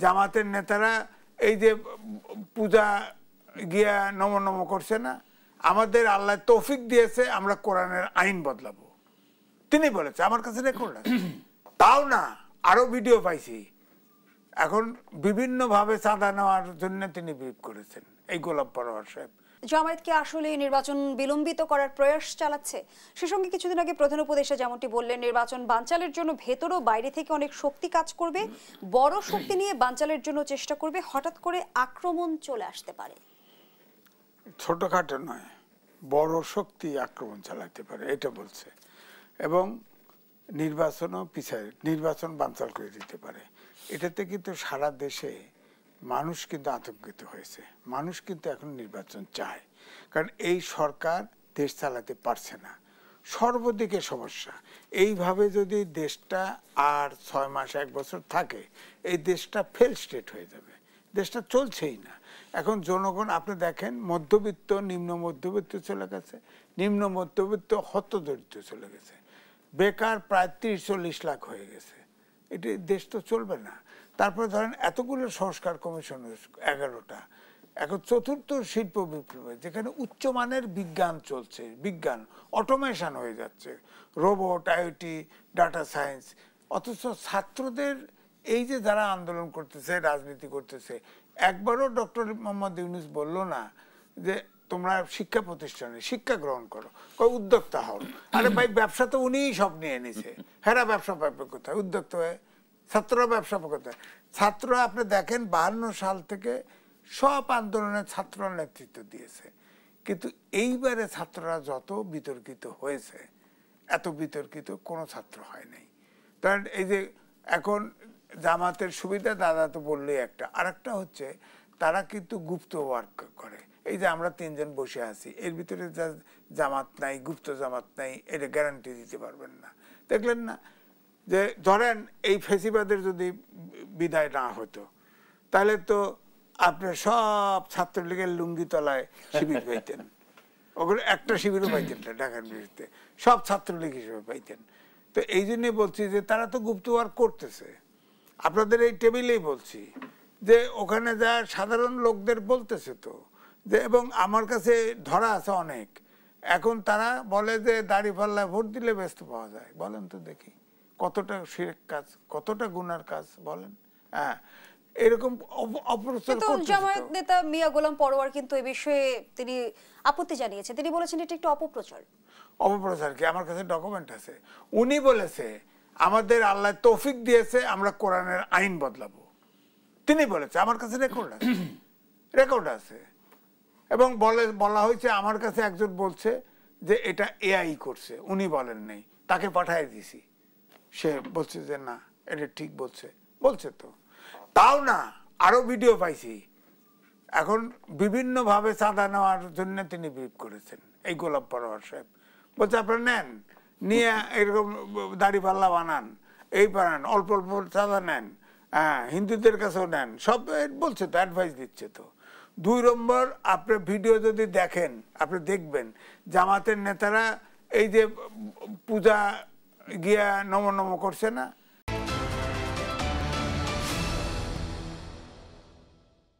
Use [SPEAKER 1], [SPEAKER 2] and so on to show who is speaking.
[SPEAKER 1] জামাতের নেতারা এই যে পূজা গিয়া নম নম করছে না, আমাদের আল্লাহ তৌফিক দিয়েছে আমরা কোরআনের আইন বদলাবো। তিনি বলেছে, আমার কাছে রেকর্ড আছে। তাও না, আরো ভিডিও পাইছি। এখন বিভিন্ন ভাবে চাঁদা নেওয়ার জন্য তিনি ব্রিফ করেছেন এই গোলাপ পরোয়ার সাহেব।
[SPEAKER 2] জামায়াত কি আসলে নির্বাচন বিলম্বিত করার প্রয়াস চালাচ্ছে? সে সঙ্গে কিছুদিন আগে প্রধান উপদেষ্টা যেমনটি বললেন, নির্বাচন বানচালের জন্য ভেতর ও বাইরে থেকে অনেক শক্তি কাজ করবে, বড় শক্তি নিয়ে বানচালের জন্য চেষ্টা করবে, হঠাৎ করে আক্রমণ চলে আসতে পারে।
[SPEAKER 1] ছোটখাটো নয়, বড় শক্তি আক্রমণ চালাতে পারে এটা বলছে, এবং নির্বাচনও পিছায়, নির্বাচন বানচাল করে দিতে পারে। এটাতে কিন্তু সারা দেশে মানুষ কিন্তু আতঙ্কিত হয়েছে। মানুষ কিন্তু এখন নির্বাচন চায়, কারণ এই সরকার দেশ চালাতে পারছে না, সর্বদিকে সমস্যা। এইভাবে যদি দেশটা আর 6 মাস 1 বছর থাকে, এই দেশটা ফেল স্টেট হয়ে যাবে, দেশটা চলছেই না। এখন জনগণ আপনি দেখেন, মধ্যবিত্ত নিম্ন মধ্যবিত্ত চলে গেছে, নিম্ন মধ্যবিত্ত হতদরিদ্র চলে গেছে, বেকার প্রায় 30-40 লাখ হয়ে গেছে। এটি দেশ তো চলবে না। তারপরে ধরেন এতগুলো সংস্কার কমিশন 11টা, এখন চতুর্থ শিল্প বিপ্লবে যেখানে উচ্চমানের বিজ্ঞান চলছে, বিজ্ঞান অটোমেশন হয়ে যাচ্ছে, রোবট, আইওটি, ডাটা সায়েন্স, অথচ ছাত্রদের এই যে যারা আন্দোলন করতেছে, রাজনীতি করতেছে, একবারও ডক্টর মোহাম্মদ ইউনূস বলল না যে তোমরা শিক্ষা প্রতিষ্ঠানে শিক্ষা গ্রহণ করো, উদ্যোক্তা হও। আরে ভাই, ব্যবসা তো উনিই সব নিয়ে নিছে, হেরা ব্যবসা পাবে কোথায়? উদ্যোক্তা হয়ে ছাত্ররা ব্যবসা কোথায়? ছাত্ররা আপনি দেখেন 52 সাল থেকে সব আন্দোলনে ছাত্ররা নেতৃত্ব দিয়েছে, কিন্তু এইবারে ছাত্ররা যত বিতর্কিত হয়েছে, এত বিতর্কিত কোনো ছাত্র হয় নাই। কারণ এই যে এখন জামাতের সুবিধা দাদা তো বললেই একটা, আর একটা হচ্ছে তারা কিন্তু গুপ্ত ওয়ার্ক করে। এই যে আমরা 3 জন বসে আছি, এর ভিতরে যা জামাত নাই, গুপ্ত জামাত নাই, এটা গ্যারান্টি দিতে পারবেন না। দেখলেন না যে ধরেন এই ফেসিবাদের যদি বিদায় না হতো, তাহলে তো আপনি সব ছাত্রলীগের লুঙ্গি তলায় শিবির পাইতেন, ওগুলো একটা শিবিরও পাইতেন না ঢাকার বিরুদ্ধে, সব ছাত্রলীগ হিসেবে পাইতেন। তো এই জন্যে বলছি যে তারা তো গুপ্ত ওয়ার্ক করতেছে। আপনাদের এই টেবিলেই বলছি যে ওখানে যা সাধারণ লোকদের বলতেছে তো যে, এবং আমার কাছে ধরা আছে অনেক, এখন তারা বলে যে দাঁড়িপাল্লায় ভোট দিলে ব্যস্ত পাওয়া যায়। বলেন তো দেখি কতটা শিরক কাজ, কতটা গুনার কাজ বলেন। হ্যাঁ, এরকম অপপ্রচার করতেছে।
[SPEAKER 2] জামায়াত নেতা মিয়া গোলাম পরোয়ার কিন্তু এই বিষয়ে তিনি আপত্তি জানিয়েছে, তিনি বলেছেন এটা একটু অপপ্রচার।
[SPEAKER 1] অপপ্রচার কি? আমার কাছে ডকুমেন্ট আছে। উনি বলেছে আমাদের আল্লাহ তৌফিক দিয়েছে আমরা কোরআনের আইন বদলাবো, তিনি বলেছে, আমার কাছে রেকর্ড আছে, রেকর্ড আছে। এবং বলা হয়েছে, আমার কাছে একজন বলছে যে এটা এআই করছে, উনি বলেন নাই, তাকে পাঠিয়ে দিছি, সে বলছে যে না এটা ঠিক বলছে, বলছে তো। তাও না, আরো ভিডিও পাইছি। এখন বিভিন্ন ভাবে চাঁদা নেওয়ার জন্য তিনি ব্রিফ করেছেন এই গোলাপ পরোয়ার সাহেব। বলছে আপনারা নেন, নিয়ে এরকম দাড়িপাল্লা বানান, এই বানান, অল্প অল্প চাঁদা নেন, হ্যাঁ হিন্দুদের কাছেও নেন, সব বলছে তো, অ্যাডভাইস দিচ্ছে তো। 2 নম্বর, আপনি ভিডিও যদি দেখেন আপনি দেখবেন জামাতের নেতারা এই যে পূজা গিয়া নম নম করছে না,